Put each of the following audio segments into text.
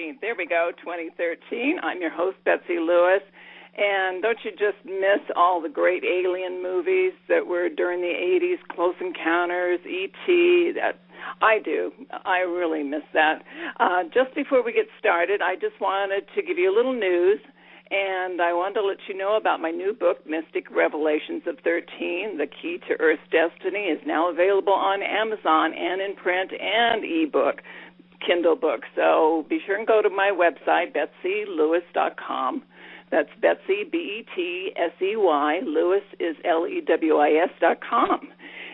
13th. There we go, 2013. I'm your host, Betsey Lewis. And don't you just miss all the great alien movies that were during the 80s, Close Encounters, E.T.? I do. I really miss that. Just before we get started, I just wanted to give you a little news, and I wanted to let you know about my new book, Mystic Revelations of 13, The Key to Earth's Destiny, is now available on Amazon and in print and e-book, Kindle book. So be sure and go to my website, BetseyLewis.com. That's Betsey, B-E-T-S-E-Y. Lewis is L-E-W-I-S.com.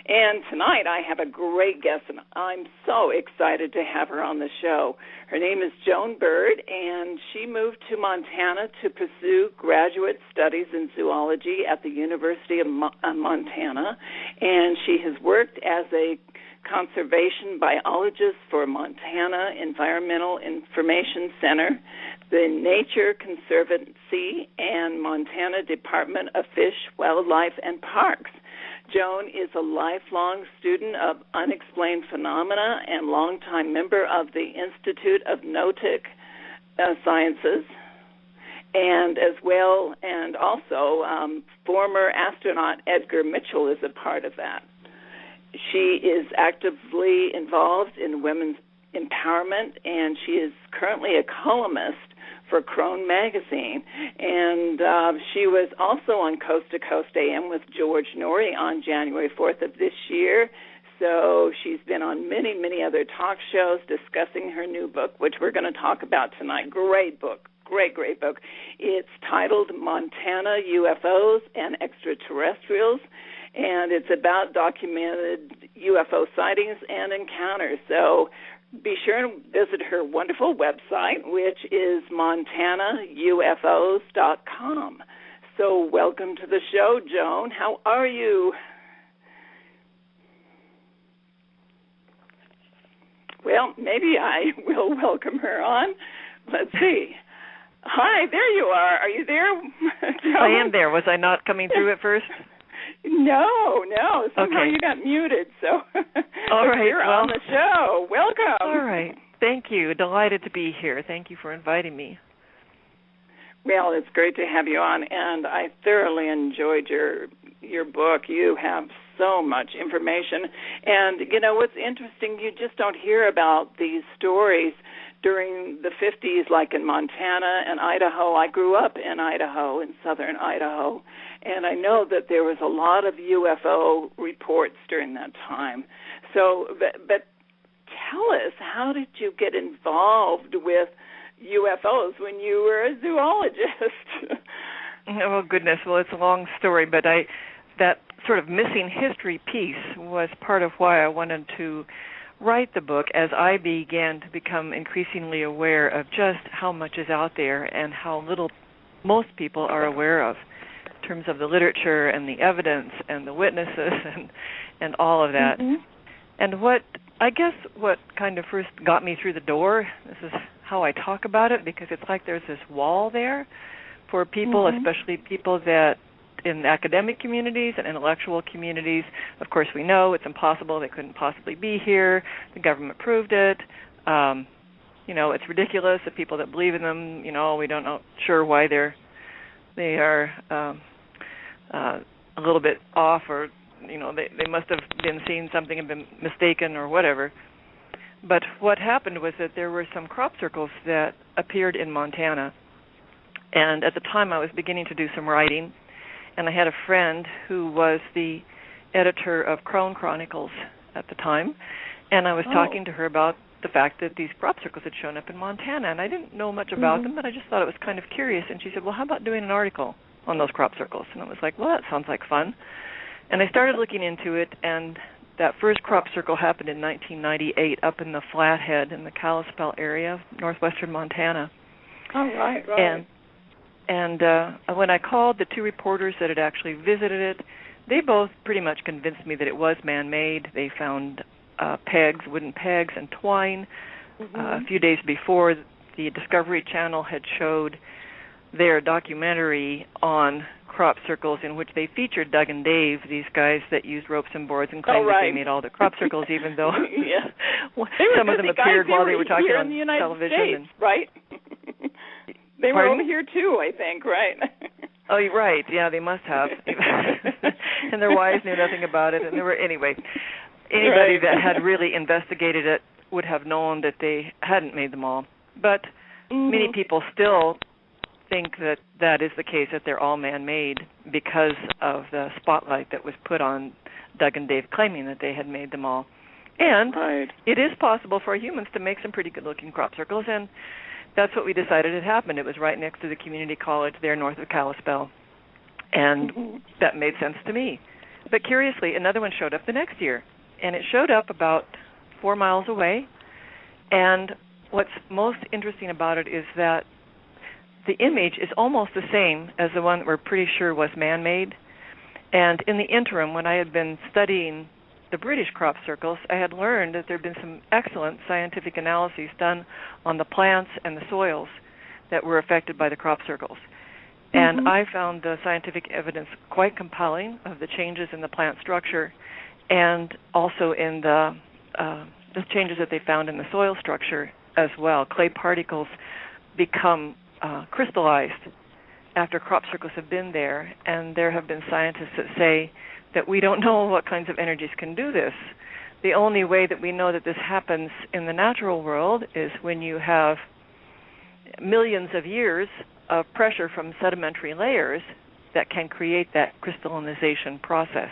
And tonight I have a great guest, and I'm so excited to have her on the show. Her name is Joan Bird, and she moved to Montana to pursue graduate studies in zoology at the University of Montana, and she has worked as a conservation biologist for Montana Environmental Information Center, the Nature Conservancy, and Montana Department of Fish, Wildlife, and Parks. Joan is a lifelong student of unexplained phenomena and longtime member of the Institute of Nautic Sciences, and also former astronaut Edgar Mitchell is a part of that. She is actively involved in women's empowerment, and she is currently a columnist for Crone magazine. And she was also on Coast to Coast AM with George Noory on January 4th of this year. So she's been on many, many other talk shows discussing her new book, which we're going to talk about tonight. Great book. Great book. It's titled Montana UFOs and Extraterrestrials, and it's about documented UFO sightings and encounters. So be sure and visit her wonderful website, which is montanaufos.com. So welcome to the show, Joan. How are you? Well, maybe I will welcome her on. Let's see. Hi, there you are. Are you there, Joan? I am there. Was I not coming through at first? No. Somehow Okay. you got muted, so all right, you're on the show. Welcome. All right. Thank you. Delighted to be here. Thank you for inviting me. Well, it's great to have you on, and I thoroughly enjoyed your book. You have so much information, and you know what's interesting, you just don't hear about these stories during the 50s, like in Montana and Idaho. I grew up in Idaho, in southern Idaho, and I know that there was a lot of UFO reports during that time. So, but tell us, how did you get involved with UFOs when you were a zoologist? Oh, goodness. Well, it's a long story, but that sort of missing history piece was part of why I wanted to write the book, as I began to become increasingly aware of just how much is out there and how little most people are aware of in terms of the literature and the evidence and the witnesses and all of that. Mm-hmm. And what kind of first got me through the door, this is how I talk about it, because it's like there's this wall there for people, mm-hmm. especially people that in academic communities and intellectual communities. Of course, we know it's impossible. They couldn't possibly be here. The government proved it. It's ridiculous. The people that believe in them, we don't know sure why they are a little bit off, or they must have been seeing something and been mistaken or whatever. But what happened was that there were some crop circles that appeared in Montana, and at the time I was beginning to do some writing. And I had a friend who was the editor of Crone Chronicles at the time, and I was talking to her about the fact that these crop circles had shown up in Montana, and I didn't know much about mm-hmm. them, but I just thought it was kind of curious. And she said, well, how about doing an article on those crop circles? And I was like, well, that sounds like fun. And I started looking into it, and that first crop circle happened in 1998 up in the Flathead in the Kalispell area of northwestern Montana. Oh, right. And when I called the two reporters that had actually visited it, they both pretty much convinced me that it was man-made. They found wooden pegs and twine. Mm-hmm. A few days before, the Discovery Channel had showed their documentary on crop circles in which they featured Doug and Dave, these guys that used ropes and boards and claimed that they made all the crop circles, even though some of them appeared while they were talking on television. States, right? They were over here too, I think, right? Oh, right. Yeah, they must have. And their wives knew nothing about it. And anyway, anybody that had really investigated it would have known that they hadn't made them all. But many people still think that that is the case, that they're all man-made because of the spotlight that was put on Doug and Dave claiming that they had made them all. And it is possible for humans to make some pretty good-looking crop circles, and that's what we decided had happened. It was right next to the community college there north of Kalispell, and that made sense to me. But curiously, another one showed up the next year, and it showed up about 4 miles away, and what's most interesting about it is that the image is almost the same as the one that we're pretty sure was man-made. And in the interim, when I had been studying the British crop circles, I had learned that there had been some excellent scientific analyses done on the plants and the soils that were affected by the crop circles. And I found the scientific evidence quite compelling of the changes in the plant structure and also in the changes that they found in the soil structure as well. Clay particles become crystallized after crop circles have been there, and there have been scientists that say that we don't know what kinds of energies can do this. The only way that we know that this happens in the natural world is when you have millions of years of pressure from sedimentary layers that can create that crystallization process.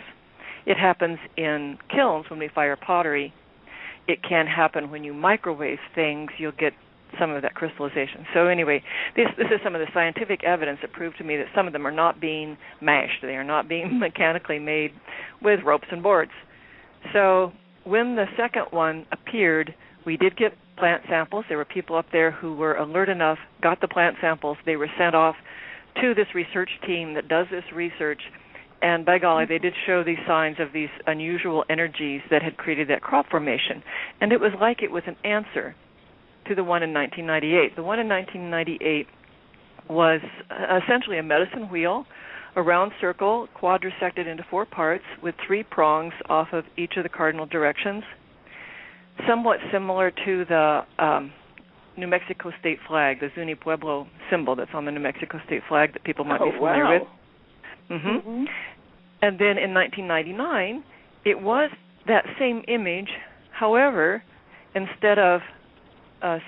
It happens in kilns when we fire pottery. It can happen when you microwave things. You'll get some of that crystallization. So anyway, this is some of the scientific evidence that proved to me that some of them are not being mashed. They are not being mechanically made with ropes and boards. So when the second one appeared, we did get plant samples. There were people up there who were alert enough, got the plant samples. They were sent off to this research team that does this research, and by golly, they did show these signs of these unusual energies that had created that crop formation. And it was like it was an answer to the one in 1998. The one in 1998 was essentially a medicine wheel, a round circle quadrisected into 4 parts with 3 prongs off of each of the cardinal directions, somewhat similar to the New Mexico state flag, the Zuni Pueblo symbol that's on the New Mexico state flag that people might be familiar with. And then in 1999, it was that same image. However, instead of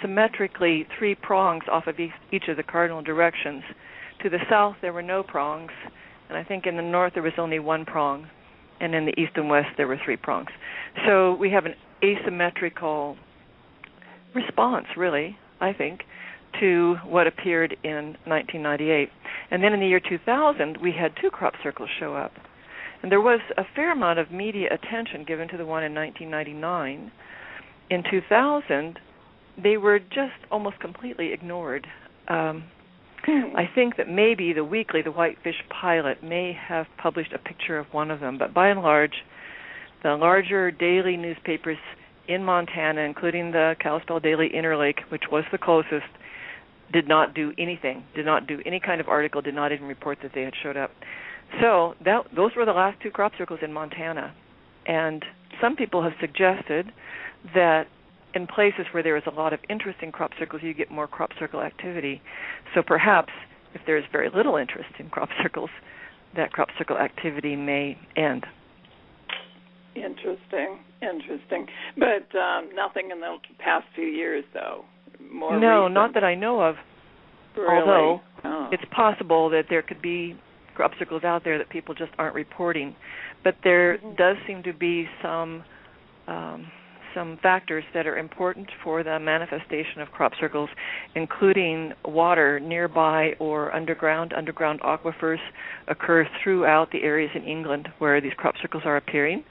symmetrically 3 prongs off of each of the cardinal directions, to the south there were no prongs, and I think in the north there was only 1 prong, and in the east and west there were 3 prongs. So we have an asymmetrical response, really, I think, to what appeared in 1998. And then in the year 2000, we had 2 crop circles show up. And there was a fair amount of media attention given to the one in 1999. In 2000, they were just almost completely ignored. I think that maybe the weekly, the Whitefish Pilot, may have published a picture of one of them, but by and large, the larger daily newspapers in Montana, including the Kalispell Daily Interlake, which was the closest, did not do anything, did not do any kind of article, did not even report that they had showed up. So those were the last 2 crop circles in Montana. And some people have suggested that in places where there is a lot of interest in crop circles, you get more crop circle activity. So perhaps if there is very little interest in crop circles, that crop circle activity may end. Interesting. But nothing in the past few years, though? More no, recent. Not that I know of. Really? Although it's possible that there could be crop circles out there that people just aren't reporting. But there does seem to be some factors that are important for the manifestation of crop circles, including water nearby or underground. Underground aquifers occur throughout the areas in England where these crop circles are appearing.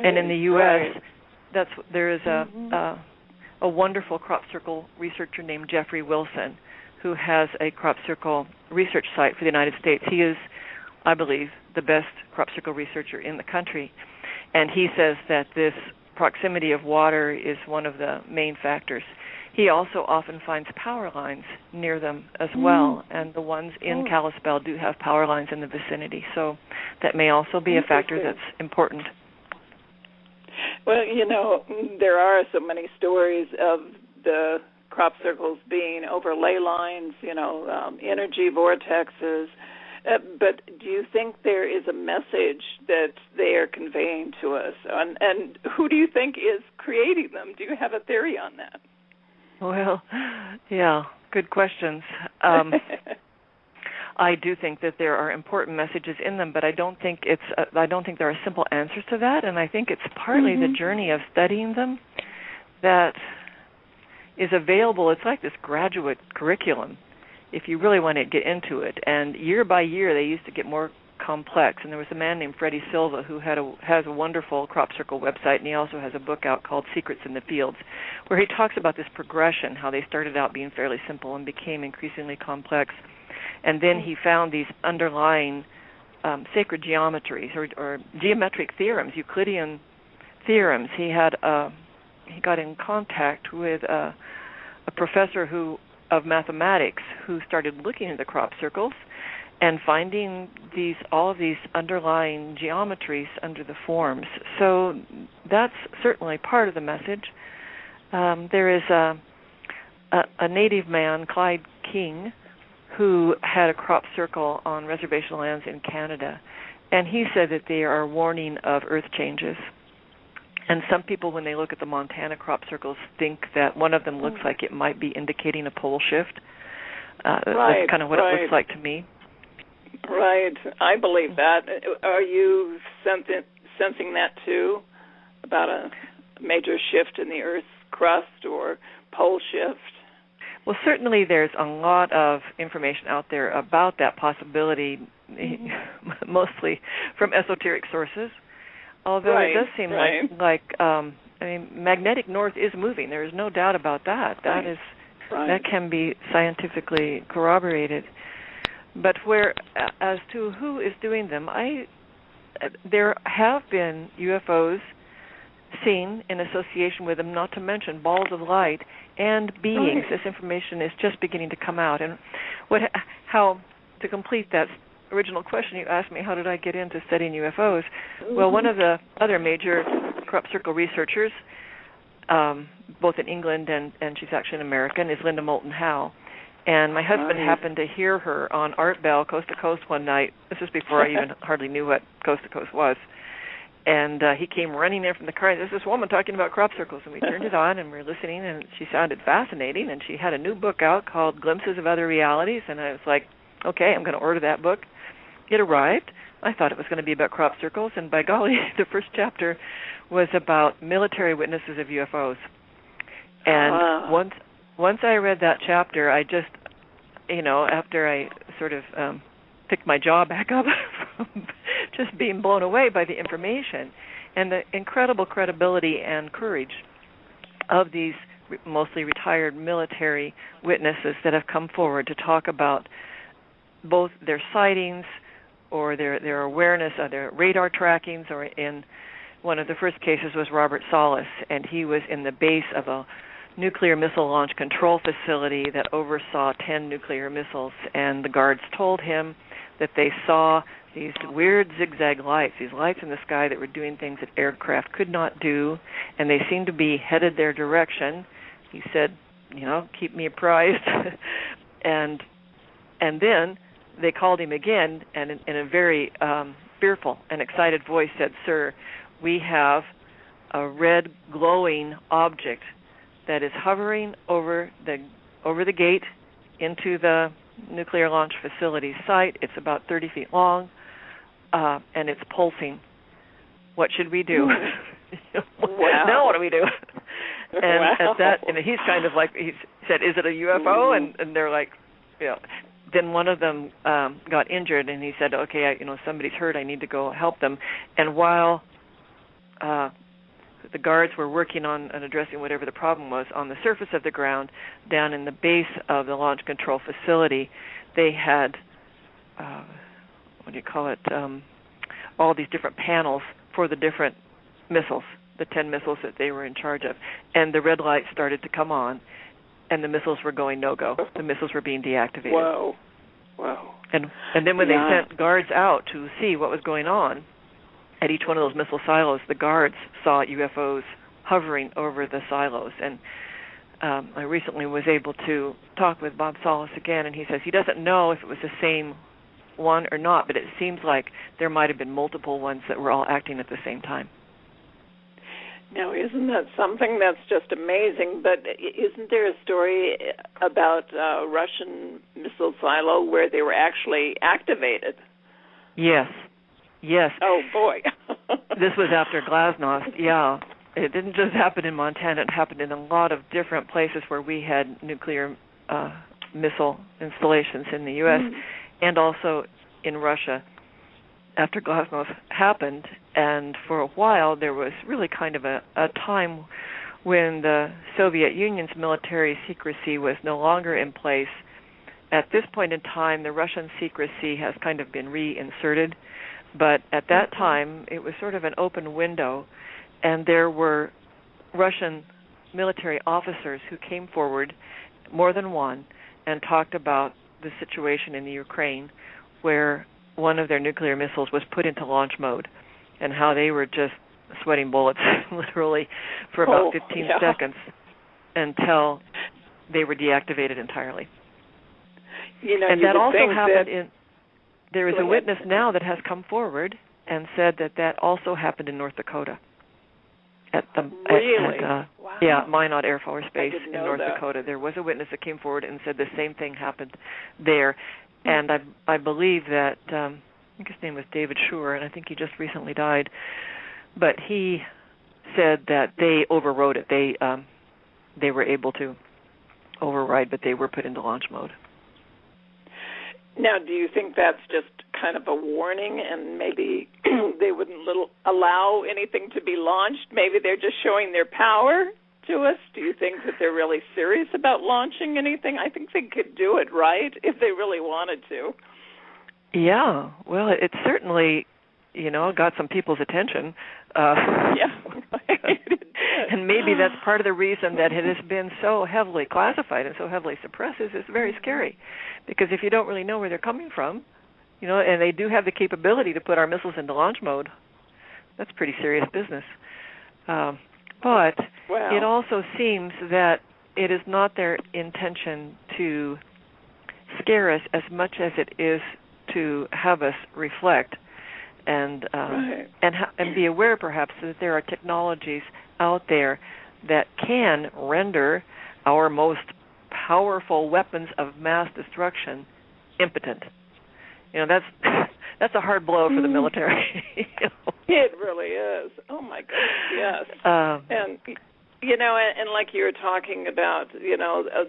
And in the U.S., there is a wonderful crop circle researcher named Jeffrey Wilson who has a crop circle research site for the United States. He is, I believe, the best crop circle researcher in the country. And he says that this proximity of water is one of the main factors He also often finds power lines near them as well, and the ones in Kalispell do have power lines in the vicinity, so that may also be a factor that's important. Well, there are so many stories of the crop circles being over ley lines, energy vortexes, but do you think there is a message that they are conveying to us? And who do you think is creating them? Do you have a theory on that? Well, yeah, good questions. I do think that there are important messages in them, but I don't think there are simple answers to that, and I think it's partly the journey of studying them that is available. It's like this graduate curriculum, if you really want to get into it. And year by year, they used to get more complex. And there was a man named Freddie Silva who has a wonderful crop circle website, and he also has a book out called Secrets in the Fields, where he talks about this progression, how they started out being fairly simple and became increasingly complex. And then he found these underlying sacred geometries or geometric theorems, Euclidean theorems. He got in contact with a professor of mathematics who started looking at the crop circles and finding all of these underlying geometries under the forms. So that's certainly part of the message. There is a native man, Clyde King, who had a crop circle on reservation lands in Canada, and he said that they are a warning of earth changes. And some people, when they look at the Montana crop circles, think that one of them looks like it might be indicating a pole shift. That's kind of what it looks like to me. Right. I believe that. Are you sensing that too, about a major shift in the Earth's crust or pole shift? Well, certainly there's a lot of information out there about that possibility, mostly from esoteric sources. Although it does seem like magnetic north is moving. There is no doubt about that. That can be scientifically corroborated. But as to who is doing them, there have been UFOs seen in association with them, not to mention balls of light and beings. This information is just beginning to come out. And how to complete that original question you asked me, how did I get into studying UFOs? Well, one of the other major crop circle researchers, both in England and she's actually an American, is Linda Moulton Howe. And my husband happened to hear her on Art Bell Coast to Coast one night. This was before I even hardly knew what Coast to Coast was. And he came running in from the car, and there's this woman talking about crop circles, and we turned it on, and we were listening, and she sounded fascinating, and she had a new book out called Glimpses of Other Realities, and I was like, okay, I'm going to order that book. It arrived. I thought it was going to be about crop circles, and by golly, the first chapter was about military witnesses of UFOs. And once I read that chapter, I just, after I sort of picked my jaw back up from just being blown away by the information and the incredible credibility and courage of these mostly retired military witnesses that have come forward to talk about both their sightings or their awareness of their radar trackings, or in one of the first cases was Robert Solis, and he was in the base of a nuclear missile launch control facility that oversaw 10 nuclear missiles, and the guards told him that they saw these weird zigzag lights, these lights in the sky that were doing things that aircraft could not do, and they seemed to be headed their direction. He said, keep me apprised. and then they called him again, and in a very fearful and excited voice said, "Sir, we have a red glowing object that is hovering over the gate into the nuclear launch facility site. It's about 30 feet long, and it's pulsing. What should we do?" Now what do we do? And at that, and he's kind of like, he said, "Is it a UFO?" And they're like, Then one of them got injured, and he said, "Okay, somebody's hurt. I need to go help them." And while the guards were working on and addressing whatever the problem was on the surface of the ground, down in the base of the launch control facility, they had all these different panels for the different missiles, the 10 missiles that they were in charge of. And the red light started to come on, and the missiles were going no-go. The missiles were being deactivated. Whoa. And then when they sent guards out to see what was going on, at each one of those missile silos, the guards saw UFOs hovering over the silos. And I recently was able to talk with Bob Solis again, and he says he doesn't know if it was the same one or not, but it seems like there might have been multiple ones that were all acting at the same time. Now, isn't that something that's just amazing? But isn't there a story about a Russian missile silo where they were actually activated? Yes. Oh, boy. This was after Glasnost, yeah. It didn't just happen in Montana. It happened in a lot of different places where we had nuclear missile installations in the U.S. And also in Russia after Glasnost happened. And for a while there was really kind of a time when the Soviet Union's military secrecy was no longer in place. At this point in time, the Russian secrecy has kind of been reinserted. But at that time, it was sort of an open window, and there were Russian military officers who came forward, more than one, and talked about the situation in the Ukraine where one of their nuclear missiles was put into launch mode and how they were just sweating bullets literally for about 15 seconds until they were deactivated entirely. And that also happened there is a witness now that has come forward and said that also happened in North Dakota. Minot Air Force Base in North Dakota. There was a witness that came forward and said the same thing happened there. And I believe that, I think his name was David Schur, and I think he just recently died. But he said that they overrode it. They were able to override, but they were put into launch mode. Now, do you think that's just kind of a warning and maybe they wouldn't allow anything to be launched? Maybe they're just showing their power to us? Do you think that they're really serious about launching anything? I think they could do it, right, if they really wanted to. Yeah, well, it certainly, got some people's attention. And maybe that's part of the reason that it has been so heavily classified and so heavily suppressed is it's very scary. Because if you don't really know where they're coming from, and they do have the capability to put our missiles into launch mode, that's pretty serious business. But it also seems that it is not their intention to scare us as much as it is to have us reflect and be aware, perhaps, that there are technologies out there that can render our most powerful weapons of mass destruction impotent. That's a hard blow for the military. It really is. Oh my goodness, yes. And like you were talking about,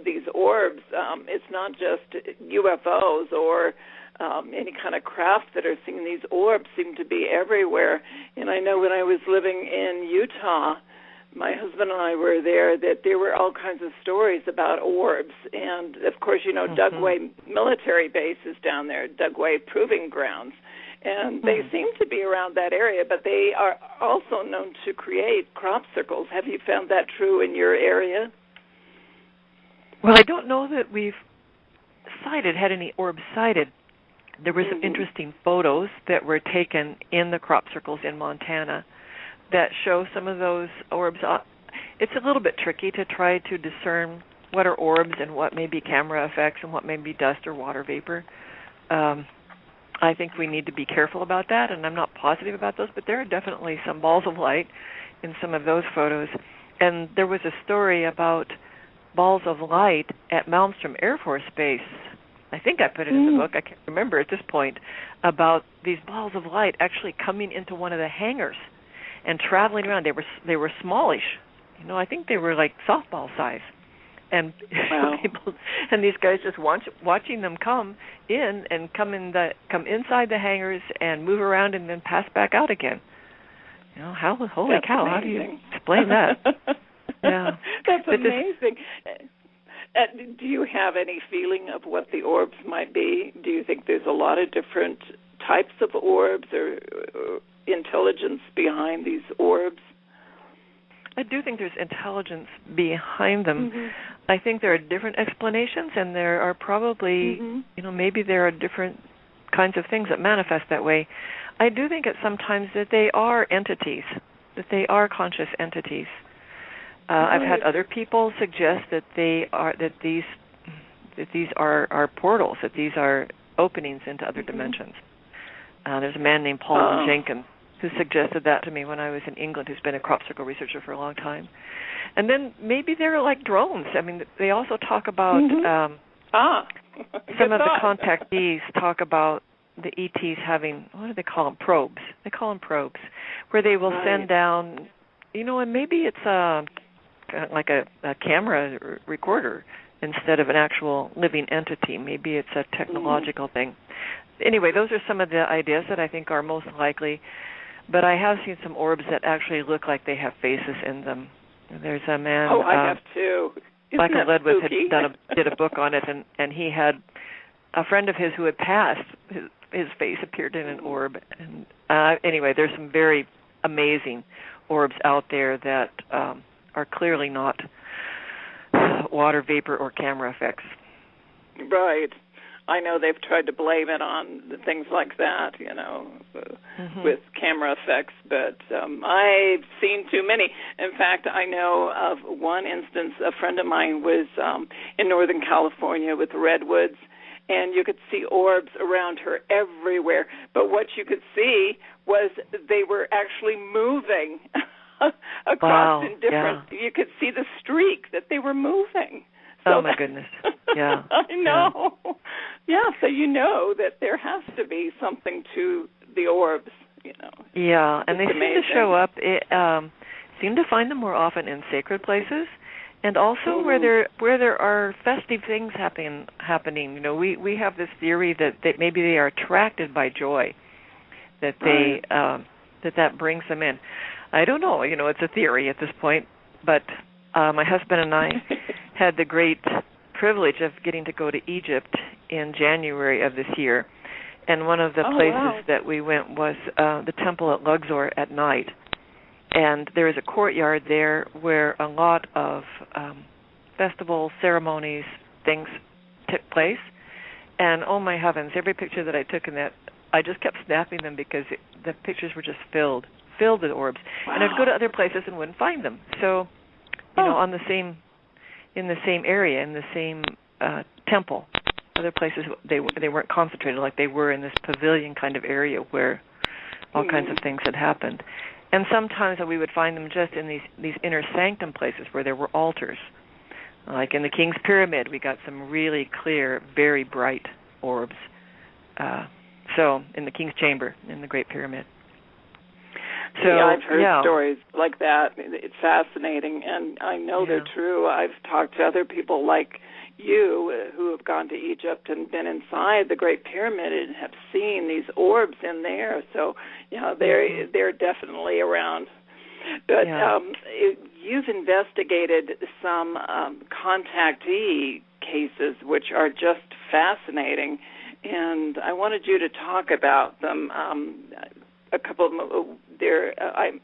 these orbs. It's not just UFOs or any kind of craft that are seeing these orbs. Seem to be everywhere. And I know when I was living in Utah, my husband and I were there, that there were all kinds of stories about orbs. And, of course, Dugway military base is down there, Dugway Proving Grounds. And they seem to be around that area, but they are also known to create crop circles. Have you found that true in your area? Well, I don't know that we've had any orbs sighted. There were some interesting photos that were taken in the crop circles in Montana that show some of those orbs. It's a little bit tricky to try to discern what are orbs and what may be camera effects and what may be dust or water vapor. I think we need to be careful about that, and I'm not positive about those, but there are definitely some balls of light in some of those photos. And there was a story about balls of light at Malmstrom Air Force Base. I think I put it in the book. I can't remember at this point, about these balls of light actually coming into one of the hangars and traveling around. They were smallish. I think they were like softball size. And people and these guys just watching them come in and come inside the hangars and move around and then pass back out again. Holy cow! Amazing. How do you explain that? Yeah, that's amazing. Do you have any feeling of what the orbs might be? Do you think there's a lot of different types of orbs or intelligence behind these orbs? I do think there's intelligence behind them. I think there are different explanations, and there are probably, maybe there are different kinds of things that manifest that way. I do think at sometimes that they are entities, that they are conscious entities. I've had other people suggest that these are portals, that these are openings into other dimensions. There's a man named Paul Jenkins who suggested that to me when I was in England, who's been a crop circle researcher for a long time. And then maybe they're like drones. I mean, they also talk about some of the contactees talk about the ETs having, what do they call them, probes. They call them probes, where they will send down, and maybe it's like a camera recorder instead of an actual living entity. Maybe it's a technological thing. Anyway, those are some of the ideas that I think are most likely. But I have seen some orbs that actually look like they have faces in them. There's a man. Oh, I have too. Michael Ledwith did a book on it, and he had a friend of his who had passed. His face appeared in an orb. And anyway, there's some very amazing orbs out there that are clearly not water vapor or camera effects. Right. I know they've tried to blame it on things like that, with camera effects, but I've seen too many. In fact, I know of one instance, a friend of mine was in Northern California with redwoods, and you could see orbs around her everywhere, but what you could see was they were actually moving across in different, you could see the streak that they were moving. So my goodness. Yeah. I know. Yeah, so you know that there has to be something to the orbs, Yeah, and it's they amazing. seem to show up, seem to find them more often in sacred places, and also where there are festive things happening. We have this theory that maybe they are attracted by joy, that they that brings them in. I don't know, it's a theory at this point, but my husband and I had the great privilege of getting to go to Egypt in January of this year, and one of the places that we went was the temple at Luxor at night, and there is a courtyard there where a lot of festivals, ceremonies, things took place, and oh my heavens, every picture that I took in that, I just kept snapping them because the pictures were just filled with orbs, and I'd go to other places and wouldn't find them. So, in the same area, in the same temple. Other places they weren't concentrated like they were in this pavilion kind of area where all kinds of things had happened. And sometimes we would find them just in these inner sanctum places where there were altars. Like in the King's Pyramid, we got some really clear, very bright orbs. So in the King's Chamber, in the Great Pyramid. So I've heard stories like that. It's fascinating, and I know they're true. I've talked to other people like you who have gone to Egypt and been inside the Great Pyramid and have seen these orbs in there. So, they're definitely around. But you've investigated some contactee cases, which are just fascinating, and I wanted you to talk about them. A couple of them,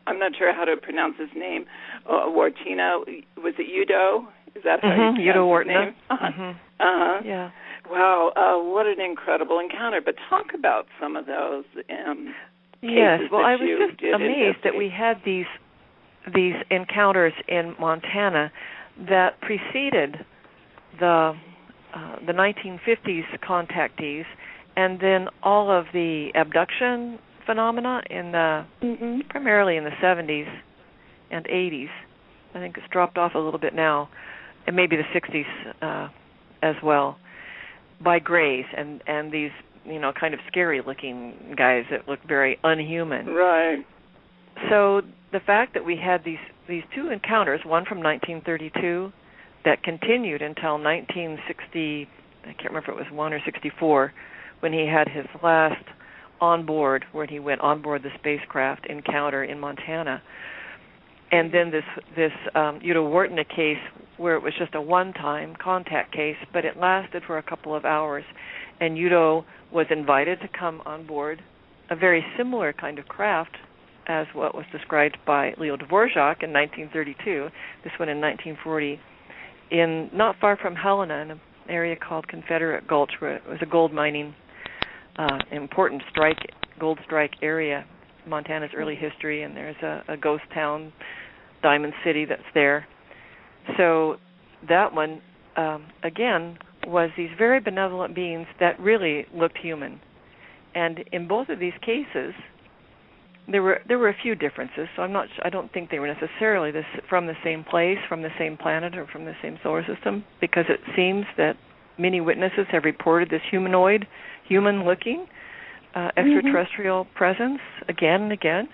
I'm not sure how to pronounce his name. Wartina, was it Udo? Is that how you pronounce his name? Yeah. Wow, what an incredible encounter. But talk about some of those cases. Well, I was just amazed that we had these encounters in Montana that preceded the 1950s contactees, and then all of the abduction phenomena in the primarily in the 70s and 80s. I think it's dropped off a little bit now, and maybe the 60s as well, by grays and these kind of scary looking guys that look very unhuman. Right. So the fact that we had these two encounters, one from 1932 that continued until 1960, I can't remember if it was 1 or 64, when he had his last on-board, where he went on-board the spacecraft encounter in Montana. And then this Udo Wartina case where it was just a one-time contact case, but it lasted for a couple of hours. And Udo was invited to come on board a very similar kind of craft as what was described by Leo Dvorak in 1932, this one in 1940, in not far from Helena, in an area called Confederate Gulch, where it was a gold mining, important gold strike area, Montana's early history, and there's a ghost town, Diamond City, that's there. So that one, again, was these very benevolent beings that really looked human. And in both of these cases, there were a few differences. So I don't think they were necessarily from the same place, from the same planet, or from the same solar system, because it seems that many witnesses have reported this humanoid, human-looking extraterrestrial presence again and again.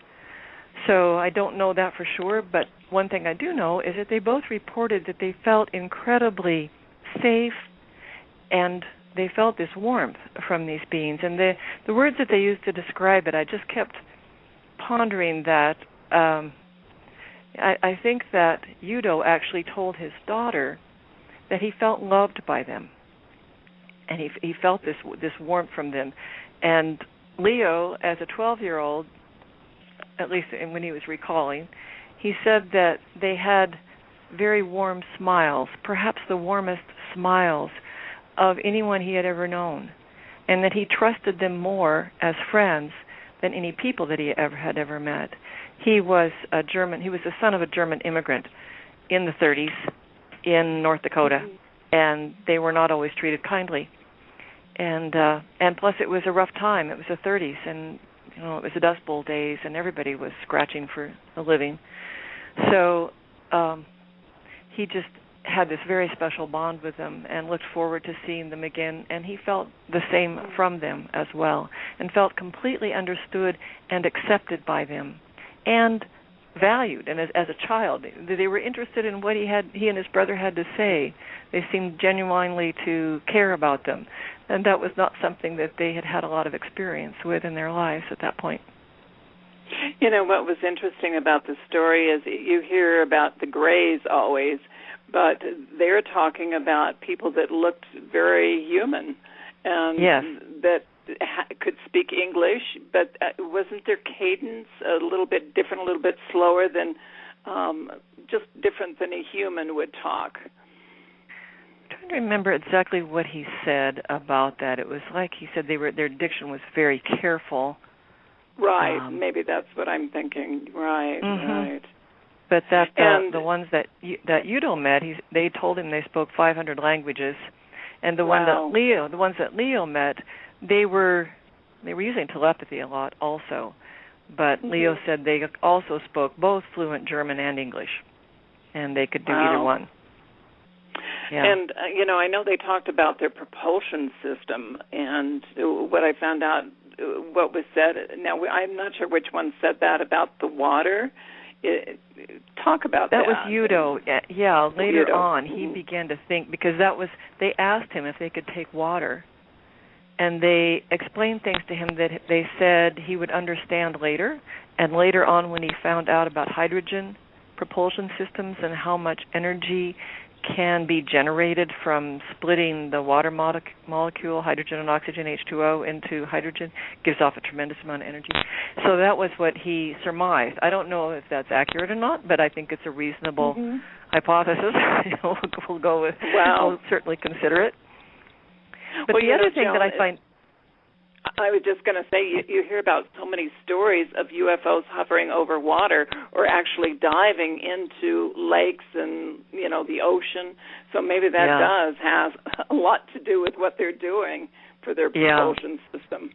So I don't know that for sure, but one thing I do know is that they both reported that they felt incredibly safe, and they felt this warmth from these beings. And the words that they used to describe it, I just kept pondering that. I think that Udo actually told his daughter that he felt loved by them, and he felt this warmth from them. And Leo, as a 12-year-old, at least when he was recalling, he said that they had very warm smiles, perhaps the warmest smiles of anyone he had ever known, and that he trusted them more as friends than any people that he had ever met. He was He was the son of a German immigrant in the 30s in North Dakota, and they were not always treated kindly. And plus, it was a rough time. It was the 30s, and it was the Dust Bowl days, and everybody was scratching for a living. So he just had this very special bond with them and looked forward to seeing them again, and he felt the same from them as well, and felt completely understood and accepted by them and valued. And as a child, they were interested in what he and his brother had to say. They seemed genuinely to care about them, and that was not something that they had a lot of experience with in their lives at that point. What was interesting about the story is you hear about the Greys always, but they're talking about people that looked very human and that could speak English, but wasn't their cadence a little bit different, a little bit slower than just different than a human would talk? I'm trying to remember exactly what he said about that. It was like he said their diction was very careful. Right, maybe that's what I'm thinking. Right, right. But that the ones that Udo met, they told him they spoke 500 languages, and the ones that Leo met, they were using telepathy a lot also. But Leo said they also spoke both fluent German and English, and they could do either one. Yeah. And I know they talked about their propulsion system, and what I found out, what was said. Now I'm not sure which one said that about the water. Talk about that. That was Udo. Yeah, later on he began to think, because they asked him if they could take water, and they explained things to him that they said he would understand later. And later on, when he found out about hydrogen propulsion systems and how much energy can be generated from splitting the water molecule, hydrogen and oxygen, H2O, into hydrogen, gives off a tremendous amount of energy. So that was what he surmised. I don't know if that's accurate or not, but I think it's a reasonable hypothesis. We'll go with. We'll certainly consider it. But the other thing that I find. I was just going to say, you hear about so many stories of UFOs hovering over water or actually diving into lakes and, the ocean. So maybe that does have a lot to do with what they're doing for their propulsion system.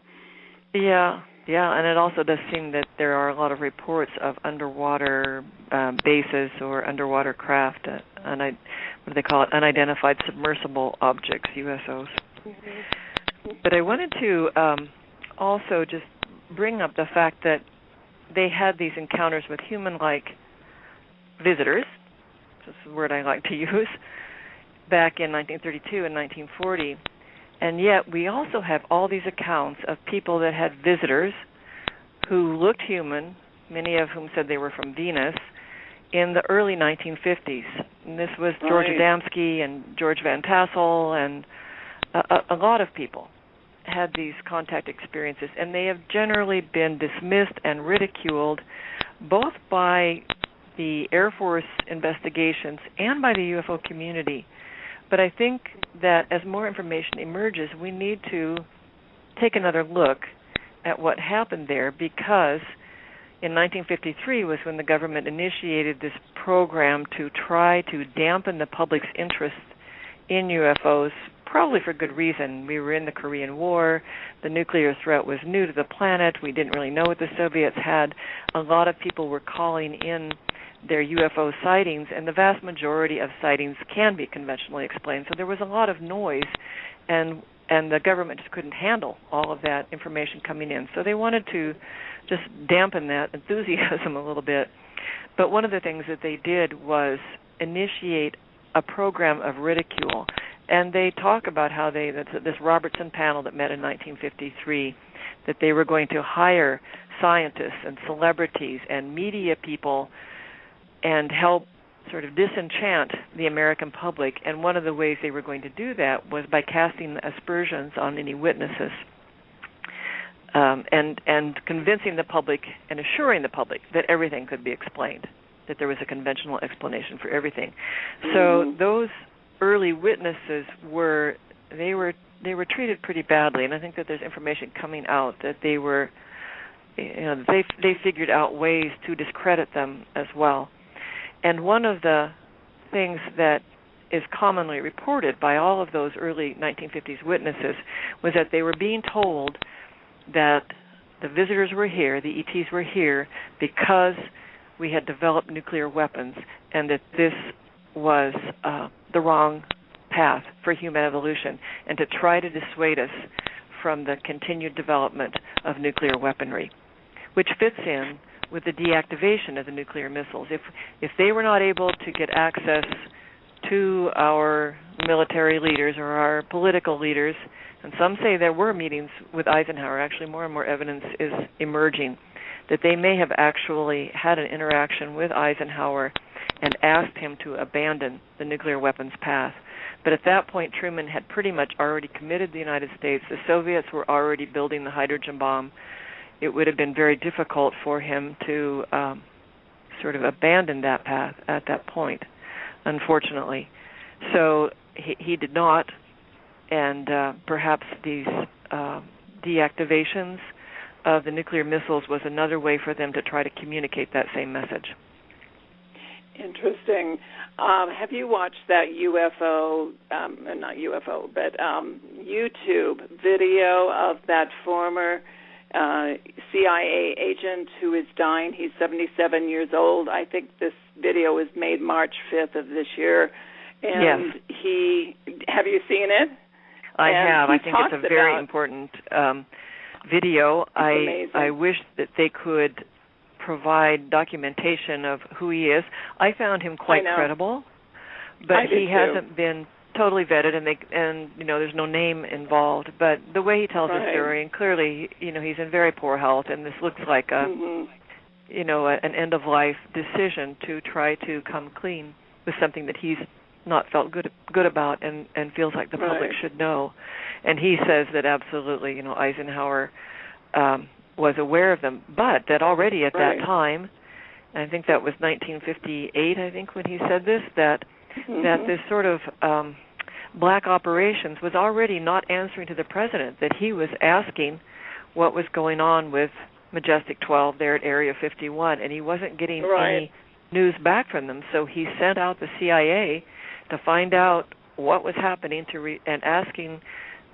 Yeah, and it also does seem that there are a lot of reports of underwater bases or underwater craft, what do they call it, unidentified submersible objects, USOs. But I wanted to also just bring up the fact that they had these encounters with human-like visitors, this is a word I like to use, back in 1932 and 1940. And yet we also have all these accounts of people that had visitors who looked human, many of whom said they were from Venus, in the early 1950s. And this was George Adamski and George Van Tassel, and a lot of people had these contact experiences, and they have generally been dismissed and ridiculed both by the Air Force investigations and by the UFO community But I think that as more information emerges, we need to take another look at what happened there, because in 1953 was when the government initiated this program to try to dampen the public's interest in UFOs, probably for good reason. We were in the Korean War. The nuclear threat was new to the planet. We didn't really know what the Soviets had. A lot of people were calling in their UFO sightings, and the vast majority of sightings can be conventionally explained. So there was a lot of noise, and the government just couldn't handle all of that information coming in. So they wanted to just dampen that enthusiasm a little bit. But one of the things that they did was initiate a program of ridicule. And they talk about how this Robertson panel that met in 1953, that they were going to hire scientists and celebrities and media people and help sort of disenchant the American public. And one of the ways they were going to do that was by casting aspersions on any witnesses, and convincing the public and assuring the public that everything could be explained, that there was a conventional explanation for everything. So those early witnesses were treated pretty badly, and I think that there's information coming out that they figured out ways to discredit them as well. And one of the things that is commonly reported by all of those early 1950s witnesses was that they were being told that the visitors were here, the ETs were here, because we had developed nuclear weapons, and that this was the wrong path for human evolution, and to try to dissuade us from the continued development of nuclear weaponry, which fits in with the deactivation of the nuclear missiles. If they were not able to get access to our military leaders or our political leaders, and some say there were meetings with Eisenhower, actually more and more evidence is emerging that they may have actually had an interaction with Eisenhower and asked him to abandon the nuclear weapons path. But at that point, Truman had pretty much already committed the United States. The Soviets were already building the hydrogen bomb. It would have been very difficult for him to sort of abandon that path at that point, unfortunately. So he did not, and perhaps these deactivations of the nuclear missiles was another way for them to try to communicate that same message. Interesting. Have you watched that not UFO, but YouTube video of that former CIA agent who is dying? He's 77 years old. I think this video was made March 5th of this year. And yes. Have you seen it? I have. I think it's a very important video. I wish that they could provide documentation of who he is. I found him quite credible, but he hasn't been totally vetted, and there's no name involved. But the way he tells his story, and clearly, he's in very poor health, and this looks like an end of life decision to try to come clean with something that he's not felt good about and feels like the public should know. And he says that absolutely, Eisenhower was aware of them, but that already at that time, I think that was 1958, I think, when he said this, that this sort of black operations was already not answering to the president, that he was asking what was going on with Majestic 12 there at Area 51, and he wasn't getting any news back from them. So he sent out the CIA to find out what was happening and asking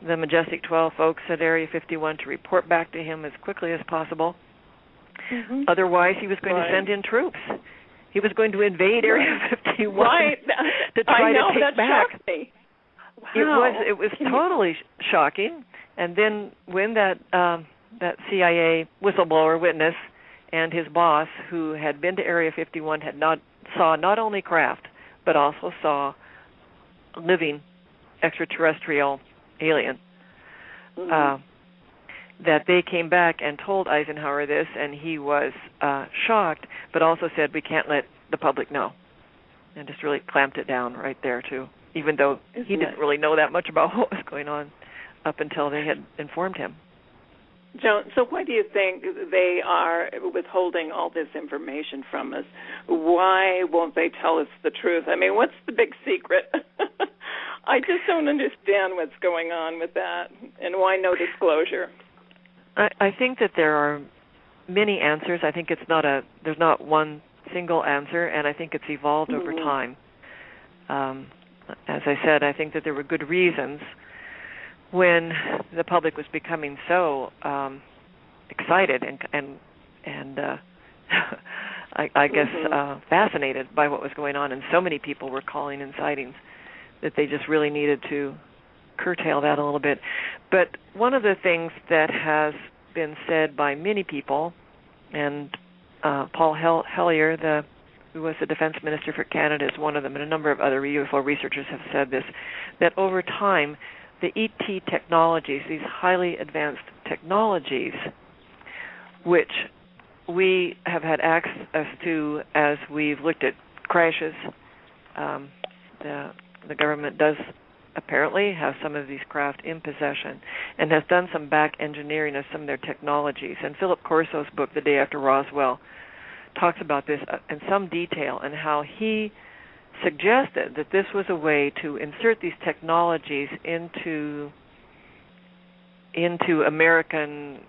the Majestic 12 folks at Area 51 to report back to him as quickly as possible. Otherwise, he was going to send in troops. He was going to invade Area 51 to try to take back. Shocked me. Wow. It was totally shocking. And then when that CIA whistleblower witness and his boss, who had been to Area 51, saw not only craft but also saw a living extraterrestrial alien, that they came back and told Eisenhower this, and he was shocked, but also said, we can't let the public know, and just really clamped it down right there, too, even though he didn't really know that much about what was going on up until they had informed him. Joan, so why do you think they are withholding all this information from us? Why won't they tell us the truth? I mean, what's the big secret? I just don't understand what's going on with that, and why no disclosure. I think that there are many answers. I think there's not one single answer, and I think it's evolved over time. As I said, I think that there were good reasons when the public was becoming so excited and I guess fascinated by what was going on, and so many people were calling in sightings that they just really needed to curtail that a little bit. But one of the things that has been said by many people, and Paul Hellyer, who was the defense minister for Canada, is one of them, and a number of other UFO researchers have said this, that over time, the ET technologies, these highly advanced technologies, which we have had access to as we've looked at crashes, the government does apparently have some of these craft in possession and has done some back engineering of some of their technologies. And Philip Corso's book, The Day After Roswell, talks about this in some detail and how he suggested that this was a way to insert these technologies into American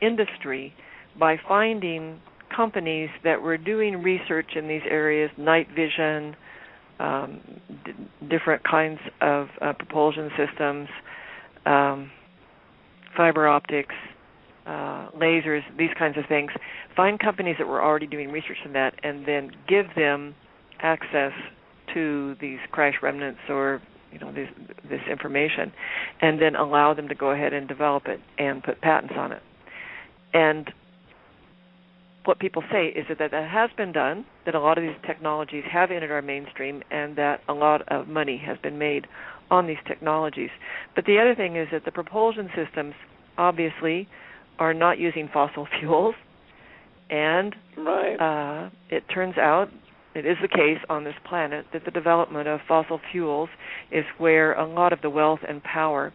industry by finding companies that were doing research in these areas, night vision, different kinds of propulsion systems, fiber optics, lasers, these kinds of things. Find companies that were already doing research in that and then give them access to these crash remnants or this information, and then allow them to go ahead and develop it and put patents on it. And what people say is that has been done, that a lot of these technologies have entered our mainstream, and that a lot of money has been made on these technologies. But the other thing is that the propulsion systems obviously are not using fossil fuels, and it turns out, it is the case on this planet, that the development of fossil fuels is where a lot of the wealth and power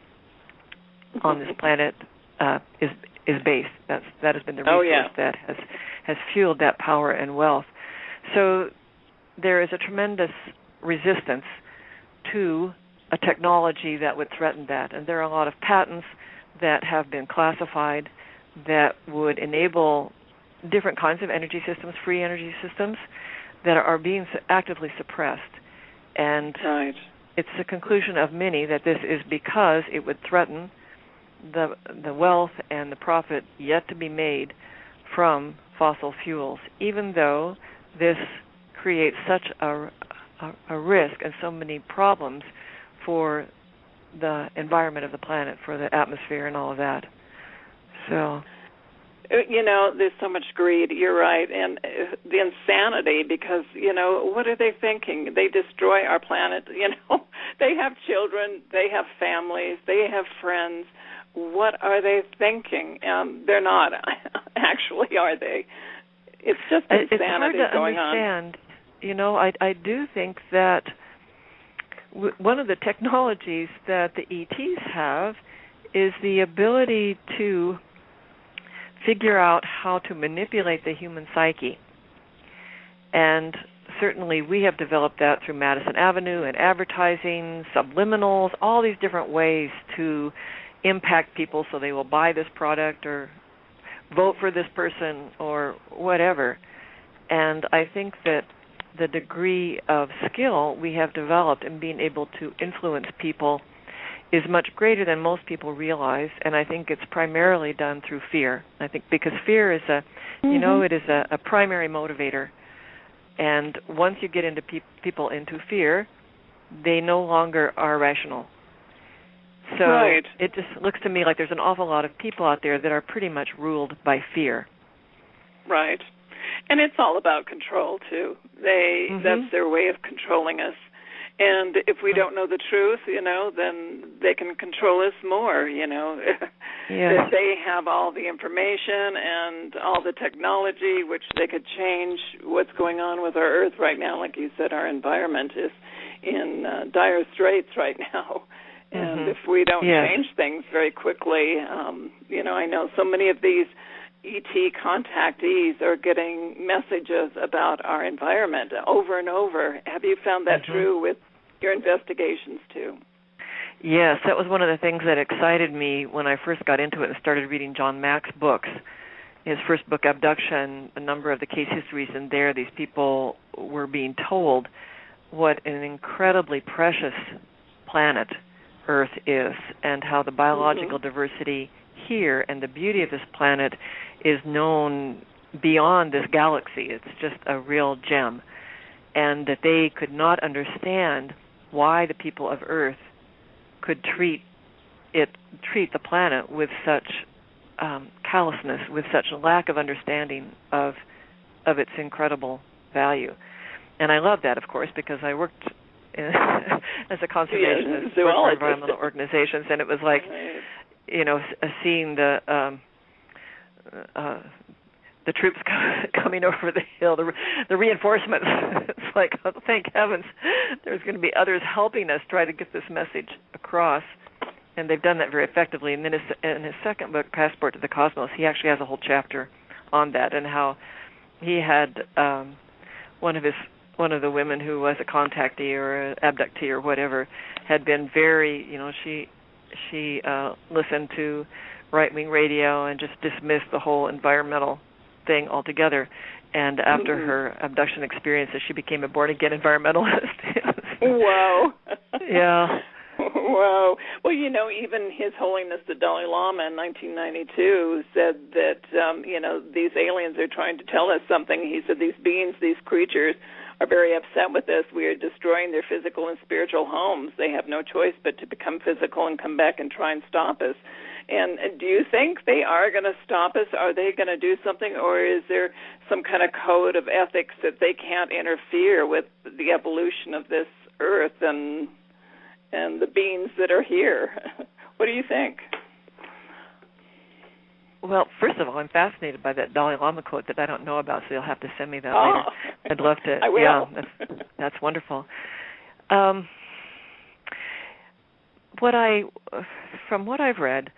on this planet is based. That has been the resource that has fueled that power and wealth. So there is a tremendous resistance to a technology that would threaten that. And there are a lot of patents that have been classified that would enable different kinds of energy systems, free energy systems, that are being actively suppressed. And it's the conclusion of many that this is because it would threaten the wealth and the profit yet to be made from fossil fuels, even though this creates such a risk and so many problems for the environment of the planet, for the atmosphere and all of that. So, there's so much greed, you're right, and the insanity, because, what are they thinking? They destroy our planet, They have children, they have families, they have friends. What are they thinking? They're not, actually, are they? It's just insanity going on. It's hard to understand. I do think that one of the technologies that the ETs have is the ability to figure out how to manipulate the human psyche. And certainly we have developed that through Madison Avenue and advertising, subliminals, all these different ways to impact people so they will buy this product or vote for this person or whatever. And I think that the degree of skill we have developed in being able to influence people is much greater than most people realize, and I think it's primarily done through fear. I think because fear is it is a primary motivator, and once you get into people into fear, they no longer are rational. So it just looks to me like there's an awful lot of people out there that are pretty much ruled by fear. Right. And it's all about control, too. That's their way of controlling us. And if we don't know the truth, then they can control us more, If they have all the information and all the technology, which they could change what's going on with our Earth right now. Like you said, our environment is in dire straits right now. And if we don't change things very quickly, I know so many of these ET contactees are getting messages about our environment over and over. Have you found that true with your investigations too? Yes, that was one of the things that excited me when I first got into it and started reading John Mack's books. His first book, Abduction, a number of the case histories in there, these people were being told what an incredibly precious planet Earth is and how the biological diversity here and the beauty of this planet is known beyond this galaxy. It's just a real gem. And that they could not understand why the people of Earth could treat the planet with such callousness, with such a lack of understanding of its incredible value. And I love that, of course, because I worked as a conservationist for environmental organizations, and it was like, seeing the troops coming over the hill, the reinforcements. It's like, oh, thank heavens, there's going to be others helping us try to get this message across. And they've done that very effectively. And then in his second book, Passport to the Cosmos, he actually has a whole chapter on that and how he had one of the women who was a contactee or an abductee or whatever had been very, she listened to right-wing radio and just dismissed the whole environmental thing altogether. And after her abduction experiences, she became a born-again environmentalist. Wow. Yeah. Wow. Well, even His Holiness the Dalai Lama in 1992 said that, these aliens are trying to tell us something. He said these beings, these creatures, are very upset with us. We are destroying their physical and spiritual homes. They have no choice but to become physical and come back and try and stop us. And do you think they are going to stop us? Are they going to do something, or is there some kind of code of ethics that they can't interfere with the evolution of this earth and the beings that are here? What do you think? Well, first of all, I'm fascinated by that Dalai Lama quote that I don't know about, so you'll have to send me that later. I'd love to. I will. Yeah, that's wonderful. From what I've read,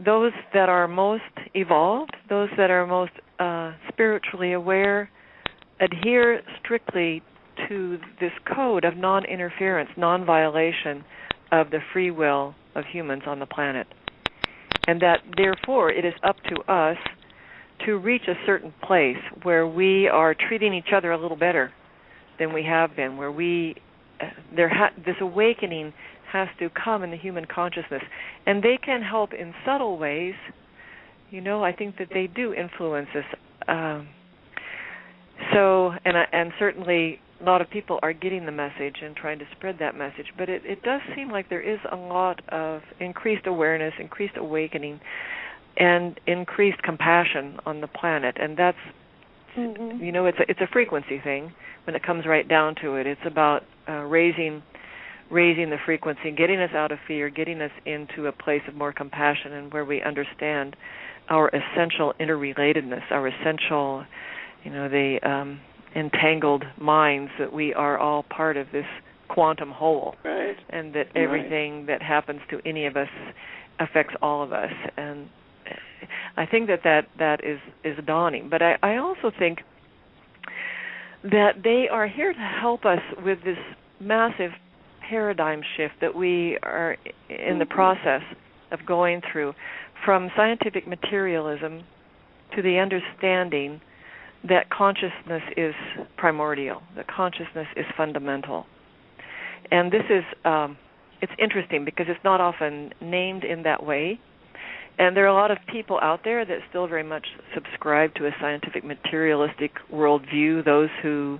those that are most evolved, those that are most spiritually aware, adhere strictly to this code of non-interference, non-violation of the free will of humans on the planet. And that, therefore, it is up to us to reach a certain place where we are treating each other a little better than we have been, where this awakening has to come in the human consciousness. And they can help in subtle ways. I think that they do influence us. And certainly a lot of people are getting the message and trying to spread that message, but it does seem like there is a lot of increased awareness, increased awakening, and increased compassion on the planet. And that's, it's a frequency thing when it comes right down to it. It's about raising the frequency, getting us out of fear, getting us into a place of more compassion and where we understand our essential interrelatedness, our essential, the entangled minds that we are all part of this quantum whole, right, and that everything that happens to any of us affects all of us. And I think that is dawning. But I also think that they are here to help us with this massive paradigm shift that we are in the process of going through, from scientific materialism to the understanding that consciousness is primordial, that consciousness is fundamental. And this is, it's interesting because it's not often named in that way. And there are a lot of people out there that still very much subscribe to a scientific materialistic worldview, those who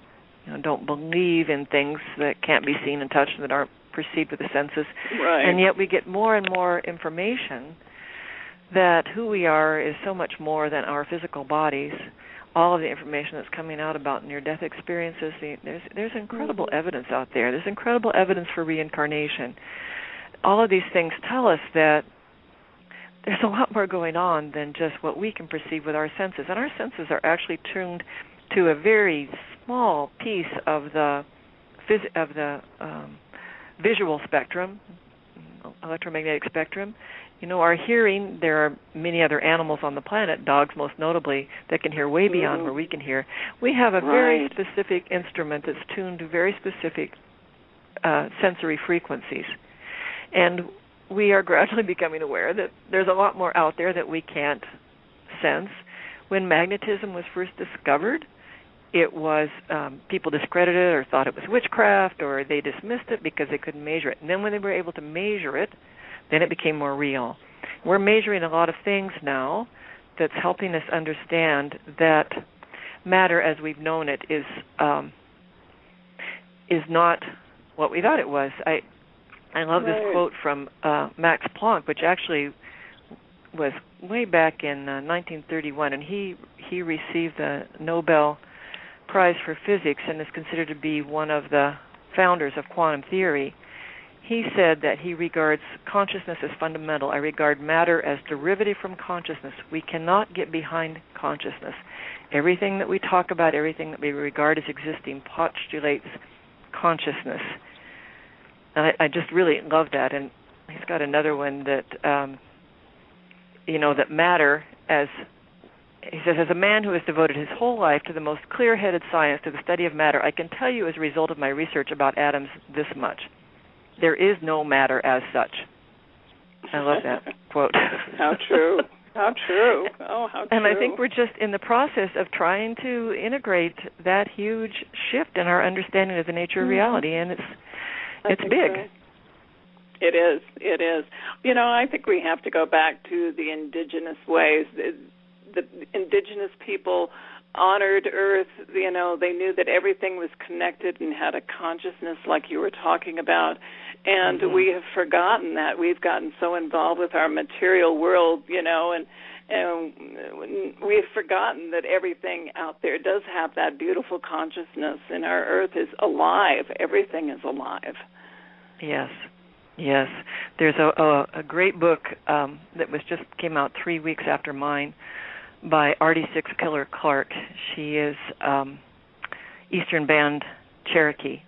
don't believe in things that can't be seen and touched and that aren't perceived with the senses. Right. And yet we get more and more information that who we are is so much more than our physical bodies. All of the information that's coming out about near-death experiences, there's incredible evidence out there. There's incredible evidence for reincarnation. All of these things tell us that there's a lot more going on than just what we can perceive with our senses. And our senses are actually tuned to a very small piece of the visual spectrum, electromagnetic spectrum. Our hearing, there are many other animals on the planet, dogs most notably, that can hear way beyond where we can hear. We have a very specific instrument that's tuned to very specific sensory frequencies. And we are gradually becoming aware that there's a lot more out there that we can't sense. When magnetism was first discovered, it was people discredited it or thought it was witchcraft, or they dismissed it because they couldn't measure it. And then when they were able to measure it, then it became more real. We're measuring a lot of things now that's helping us understand that matter as we've known it is not what we thought it was. I love this quote from Max Planck, which actually was way back in 1931, and he received the Nobel Prize for Physics and is considered to be one of the founders of quantum theory. He said that he regards consciousness as fundamental. I regard matter as derivative from consciousness. We cannot get behind consciousness. Everything that we talk about, everything that we regard as existing postulates consciousness. And I just really love that. And he's got another one that, that matter, as he says, as a man who has devoted his whole life to the most clear-headed science, to the study of matter, I can tell you as a result of my research about atoms this much. There is no matter as such. I love that quote. How true. How true. Oh, how true. And I think we're just in the process of trying to integrate that huge shift in our understanding of the nature of reality, and it's big. So. It is. It is. I think we have to go back to the indigenous ways. The indigenous people honored Earth. They knew that everything was connected and had a consciousness, like you were talking about. And we have forgotten that. We've gotten so involved with our material world, and we've forgotten that everything out there does have that beautiful consciousness, and our Earth is alive. Everything is alive. Yes. Yes. There's a great book that came out 3 weeks after mine by Artie Six Killer Clark. She is Eastern Band Cherokee.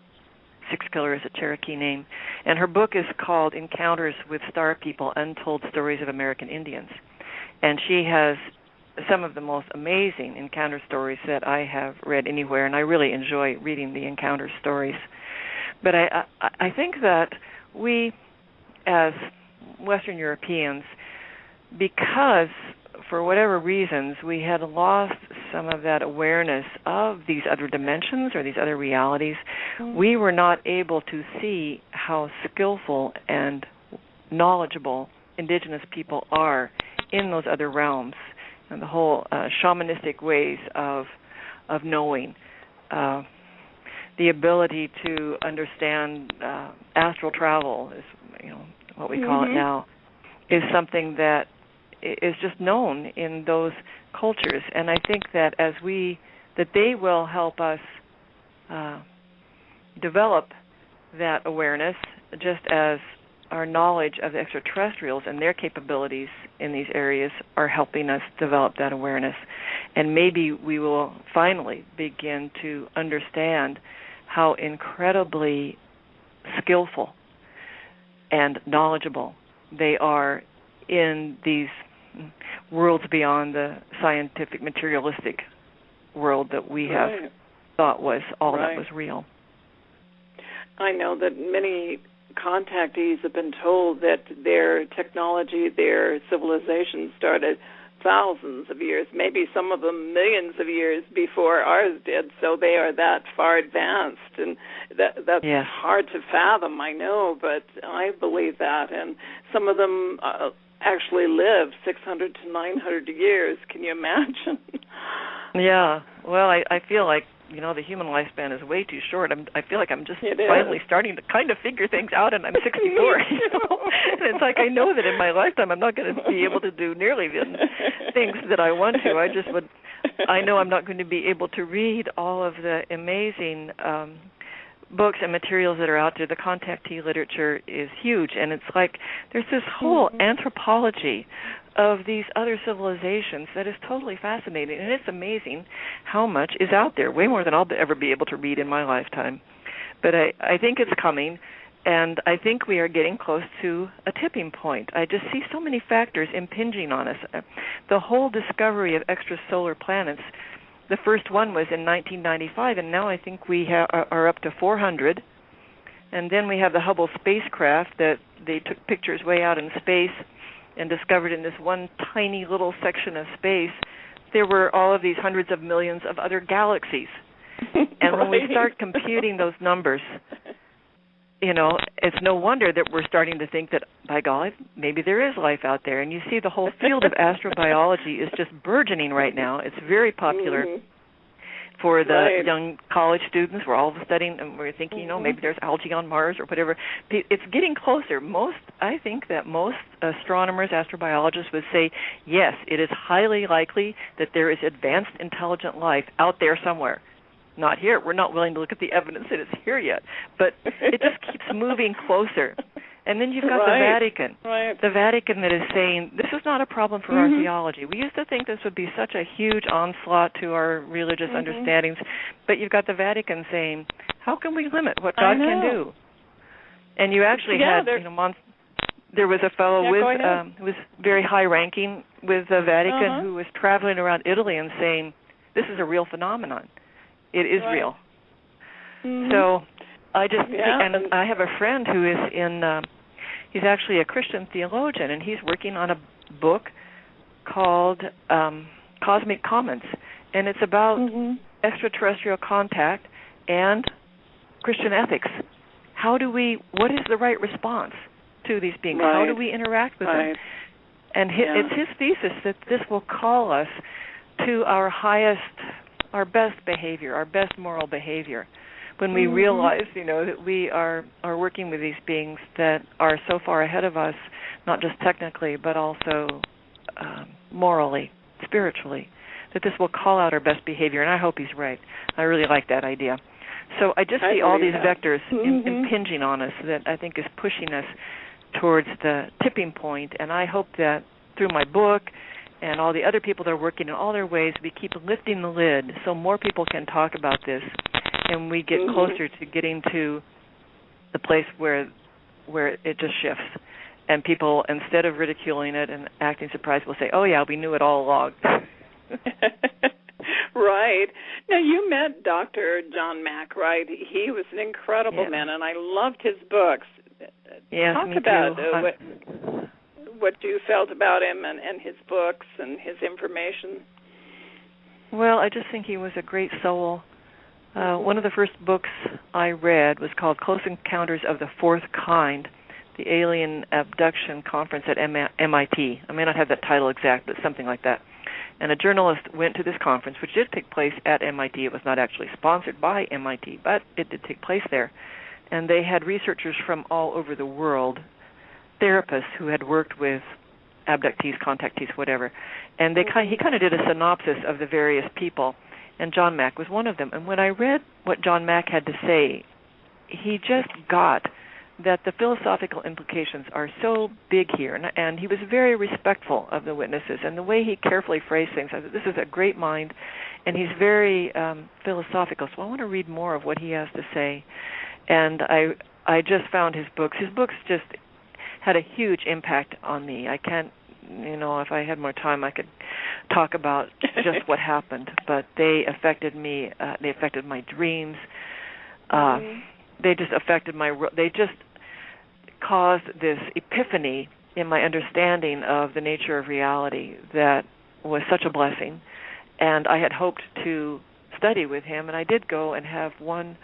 Six Killer is a Cherokee name. And her book is called Encounters with Star People, Untold Stories of American Indians. And she has some of the most amazing encounter stories that I have read anywhere, and I really enjoy reading the encounter stories. But I think that we, as Western Europeans, because for whatever reasons we had lost some of that awareness of these other dimensions or these other realities, we were not able to see how skillful and knowledgeable indigenous people are in those other realms, and the whole shamanistic ways of knowing. The ability to understand astral travel is, what we call it now, is something that is just known in those cultures. And I think that that they will help us develop that awareness, just as our knowledge of the extraterrestrials and their capabilities in these areas are helping us develop that awareness. And maybe we will finally begin to understand how incredibly skillful and knowledgeable they are in these worlds beyond the scientific, materialistic world that we have thought was all that was real. I know that many contactees have been told that their technology, their civilization started thousands of years, maybe some of them millions of years before ours did, so they are that far advanced, and that's hard to fathom, I know, but I believe that, and some of them actually live 600 to 900 years. Can you imagine? Yeah, well, I feel like the human lifespan is way too short. I feel like I'm just finally starting to kind of figure things out, and I'm 64. And it's like I know that in my lifetime I'm not going to be able to do nearly the things that I want to. I know I'm not going to be able to read all of the amazing books and materials that are out there. The contactee literature is huge, and it's like there's this whole anthropology of these other civilizations that is totally fascinating, and it's amazing how much is out there, way more than I'll ever be able to read in my lifetime. But I think it's coming, and I think we are getting close to a tipping point. I just see so many factors impinging on us. The whole discovery of extrasolar planets, the first one was in 1995, and now I think we are up to 400. And then we have the Hubble spacecraft that they took pictures way out in space and discovered in this one tiny little section of space there were all of these hundreds of millions of other galaxies. And when we start computing those numbers, it's no wonder that we're starting to think that, by golly, maybe there is life out there. And you see the whole field of astrobiology is just burgeoning right now. It's very popular for the young college students. We're all studying, and we're thinking, maybe there's algae on Mars or whatever. It's getting closer. I think that most astronomers, astrobiologists would say, yes, it is highly likely that there is advanced intelligent life out there somewhere. Not here. We're not willing to look at the evidence that it's here yet. But it just keeps moving closer. And then you've got the Vatican. Right. The Vatican that is saying, this is not a problem for our theology. We used to think this would be such a huge onslaught to our religious understandings. But you've got the Vatican saying, how can we limit what God can do? And you actually had, there was a fellow who was very high-ranking with the Vatican who was traveling around Italy and saying, this is a real phenomenon. It is real. So I just think, and I have a friend who is he's actually a Christian theologian, and he's working on a book called Cosmic Comments, and it's about extraterrestrial contact and Christian ethics. What is the right response to these beings? How do we interact with them? And it's his thesis that this will call us to our highest, our best behavior, our best moral behavior, when we realize, that we are working with these beings that are so far ahead of us, not just technically, but also morally, spiritually, that this will call out our best behavior. And I hope he's right. I really like that idea. So I just see all these vectors impinging on us that I think is pushing us towards the tipping point. And I hope that through my book and all the other people that are working in all their ways, we keep lifting the lid so more people can talk about this, and we get closer to getting to the place where it just shifts. And people, instead of ridiculing it and acting surprised, will say, oh, yeah, we knew it all along. Right. Now, you met Dr. John Mack, right? He was an incredible man, and I loved his books. Yes, Talk me about too. What you felt about him and his books and his information. Well, I just think he was a great soul. One of the first books I read was called Close Encounters of the Fourth Kind, the Alien Abduction Conference at MIT. I may not have that title exact, but something like that. And a journalist went to this conference, which did take place at MIT. It was not actually sponsored by MIT, but it did take place there. And they had researchers from all over the world, therapists who had worked with abductees, contactees, whatever. And he kind of did a synopsis of the various people, and John Mack was one of them. And when I read what John Mack had to say, he just got that the philosophical implications are so big here, and he was very respectful of the witnesses, and the way he carefully phrased things, I thought, this is a great mind, and he's very philosophical, so I want to read more of what he has to say. And I just found his books just had a huge impact on me. I can't, if I had more time, I could talk about just what happened, but they affected me, they affected my dreams, they just affected they just caused this epiphany in my understanding of the nature of reality that was such a blessing. And I had hoped to study with him, and I did go and have one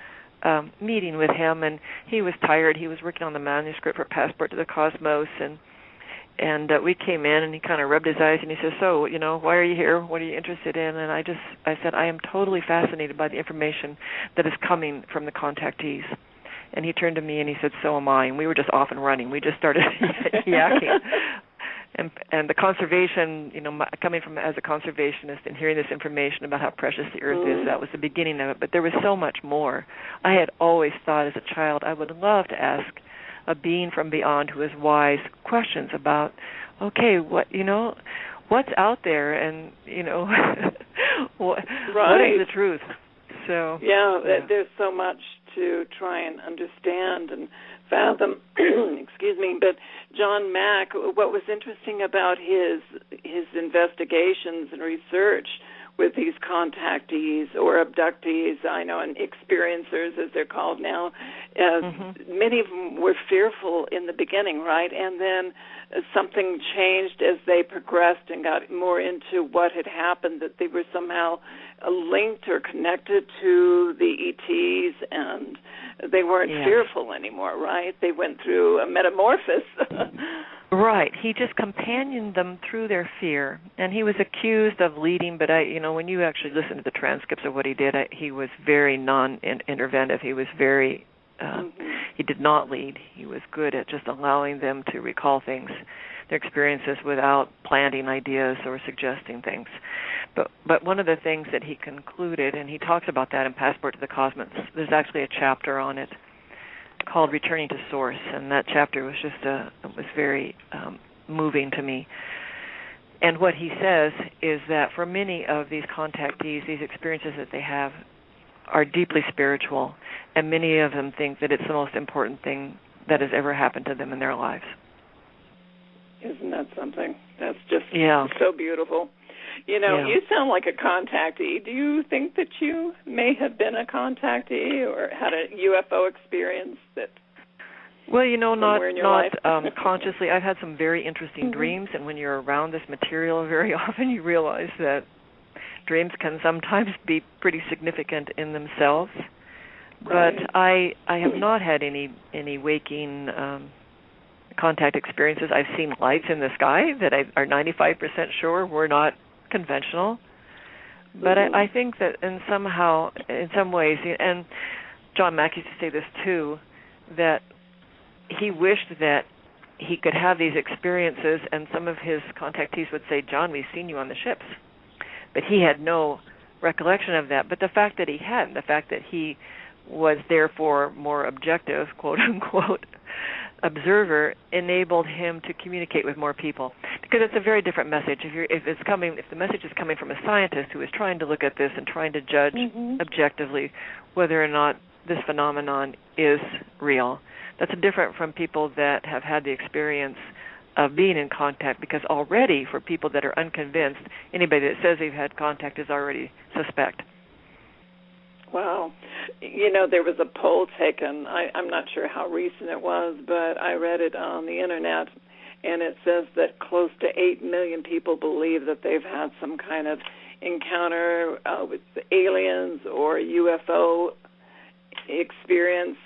meeting with him, and he was tired. He was working on the manuscript for Passport to the Cosmos, and we came in, and he kind of rubbed his eyes, and he says, so, why are you here? What are you interested in? And I said, I am totally fascinated by the information that is coming from the contactees. And he turned to me and he said, so am I. And we were just off and running. We just started yakking. And the conservation, coming from as a conservationist and hearing this information about how precious the earth is, that was the beginning of it. But there was so much more. I had always thought as a child I would love to ask a being from beyond who is wise questions about, okay, what's out there, and what is the truth? So there's so much to try and understand and fathom. Excuse me, but John Mack, what was interesting about his investigations and research with these contactees or abductees, I know, and experiencers, as they're called now. Many of them were fearful in the beginning, right? And then something changed as they progressed and got more into what had happened, that they were somehow linked or connected to the ETs, and they weren't fearful anymore, right? They went through a metamorphosis. Right. He just companioned them through their fear, and he was accused of leading, but when you actually listen to the transcripts of what he did, he was very non-interventive. He was very, he did not lead. He was good at just allowing them to recall things, their experiences, without planting ideas or suggesting things. But one of the things that he concluded, and he talks about that in Passport to the Cosmos, there's actually a chapter on it called Returning to Source, and that chapter was was very moving to me. And what he says is that for many of these contactees, these experiences that they have are deeply spiritual, and many of them think that it's the most important thing that has ever happened to them in their lives. Isn't that something? That's just so beautiful. You sound like a contactee. Do you think that you may have been a contactee or had a UFO experience that? Well, not consciously. I've had some very interesting dreams, and when you're around this material very often, you realize that dreams can sometimes be pretty significant in themselves. Right. But I have not had any waking contact experiences. I've seen lights in the sky that I are 95% sure were not conventional, but I think that in some ways, and John Mack used to say this too, that he wished that he could have these experiences, and some of his contactees would say, "John, we've seen you on the ships," but he had no recollection of that. But the fact that he hadn't, the fact that he was therefore more objective, quote unquote, observer, enabled him to communicate with more people, because it's a very different message. If the message is coming from a scientist who is trying to look at this and trying to judge objectively whether or not this phenomenon is real, that's different from people that have had the experience of being in contact, because already for people that are unconvinced, anybody that says they've had contact is already suspect. Wow. There was a poll taken, I'm not sure how recent it was, but I read it on the Internet, and it says that close to 8 million people believe that they've had some kind of encounter with aliens or UFO experience.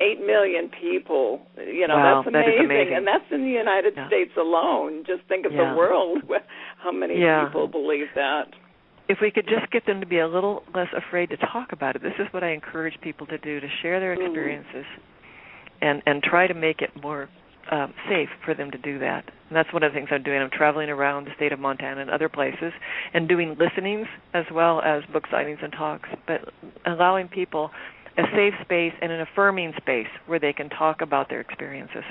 8 million people, wow, that's amazing. That is amazing. And that's in the United States alone. Just think of the world, how many people believe that. If we could just get them to be a little less afraid to talk about it. This is what I encourage people to do, to share their experiences and try to make it more safe for them to do that. And that's one of the things I'm doing. I'm traveling around the state of Montana and other places and doing listenings as well as book signings and talks, but allowing people a safe space and an affirming space where they can talk about their experiences.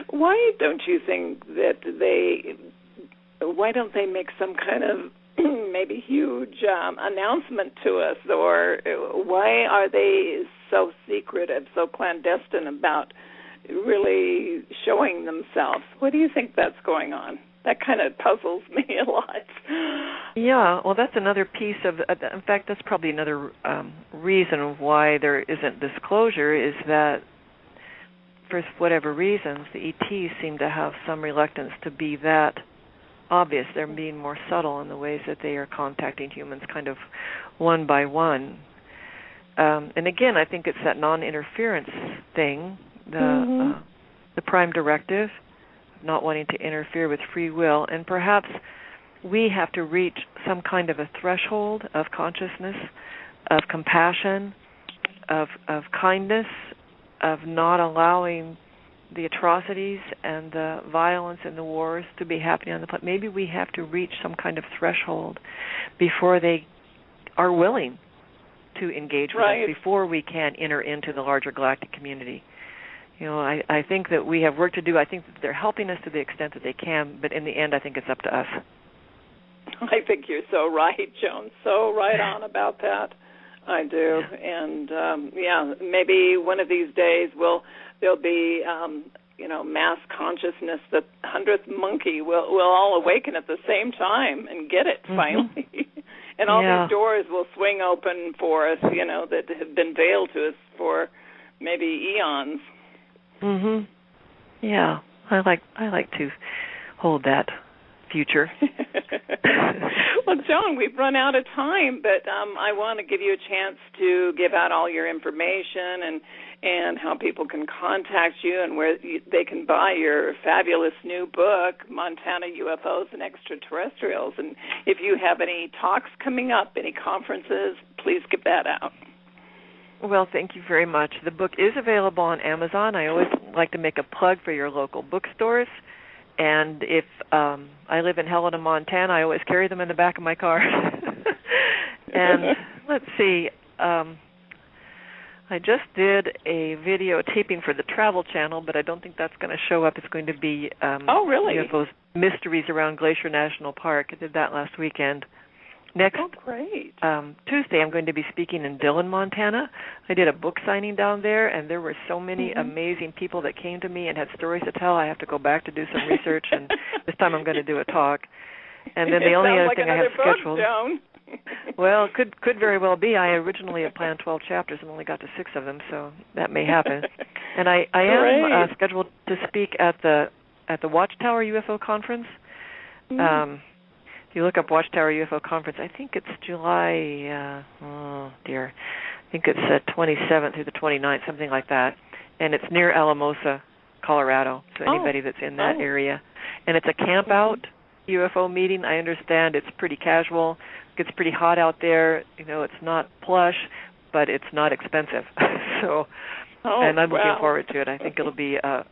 Why don't you think that why don't they make some kind of maybe huge announcement to us, or why are they so secretive, so clandestine about really showing themselves? What do you think that's going on? That kind of puzzles me a lot. Yeah, well, that's another piece of, in fact, that's probably another reason why there isn't disclosure, is that for whatever reasons, the ETs seem to have some reluctance to be that obvious. They're being more subtle in the ways that they are contacting humans kind of one by one. And again, I think it's that non-interference thing, the prime directive, not wanting to interfere with free will, and perhaps we have to reach some kind of a threshold of consciousness, of compassion, of kindness, of not allowing the atrocities and the violence and the wars to be happening on the planet. Maybe we have to reach some kind of threshold before they are willing to engage with us, before we can enter into the larger galactic community. I think that we have work to do. I think that they're helping us to the extent that they can, but in the end, I think it's up to us. I think you're so right, Joan. So right on about that. I do. And, maybe one of these days there'll be mass consciousness, the 100th monkey will all awaken at the same time and get it finally. And all these doors will swing open for us, that have been veiled to us for maybe eons. Mhm. Yeah, I like to hold that future. Well, Joan, we've run out of time, but I want to give you a chance to give out all your information and how people can contact you and where they can buy your fabulous new book, Montana UFOs and Extraterrestrials. And if you have any talks coming up, any conferences, please get that out. Well, thank you very much. The book is available on Amazon. I always like to make a plug for your local bookstores. And if I live in Helena, Montana, I always carry them in the back of my car. And let's see, I just did a video taping for the Travel Channel, but I don't think that's going to show up. It's going to be UFOs Mysteries Around Glacier National Park. I did that last weekend. Next Tuesday, I'm going to be speaking in Dillon, Montana. I did a book signing down there, and there were so many amazing people that came to me and had stories to tell. I have to go back to do some research, and this time I'm going to do a talk. And then the only other thing I have scheduled. Well, could very well be. I originally had planned 12 chapters and only got to 6 of them, so that may happen. And I am scheduled to speak at the Watchtower UFO Conference. If you look up Watchtower UFO Conference, I think it's July, I think it's 27th through the 29th, something like that. And it's near Alamosa, Colorado, so anybody that's in that area. And it's a camp-out UFO meeting. I understand it's pretty casual. It gets pretty hot out there. It's not plush, but it's not expensive. And I'm looking forward to it. I think it'll be a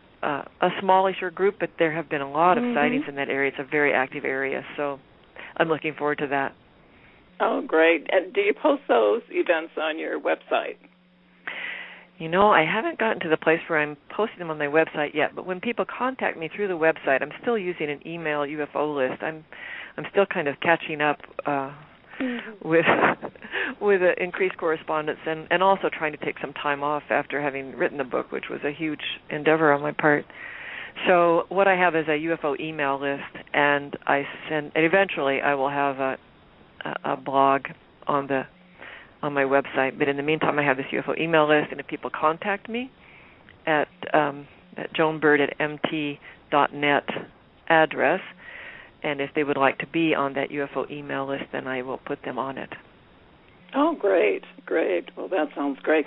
smallish group, but there have been a lot of sightings in that area. It's a very active area, so I'm looking forward to that. Oh, great. And do you post those events on your website? I haven't gotten to the place where I'm posting them on my website yet, but when people contact me through the website, I'm still using an email UFO list. I'm still kind of catching up with increased correspondence and also trying to take some time off after having written the book, which was a huge endeavor on my part. So what I have is a UFO email list, and eventually I will have a blog on my website. But in the meantime, I have this UFO email list, and if people contact me at joanbird@mt.net address, and if they would like to be on that UFO email list, then I will put them on it. Oh, great. Well, that sounds great.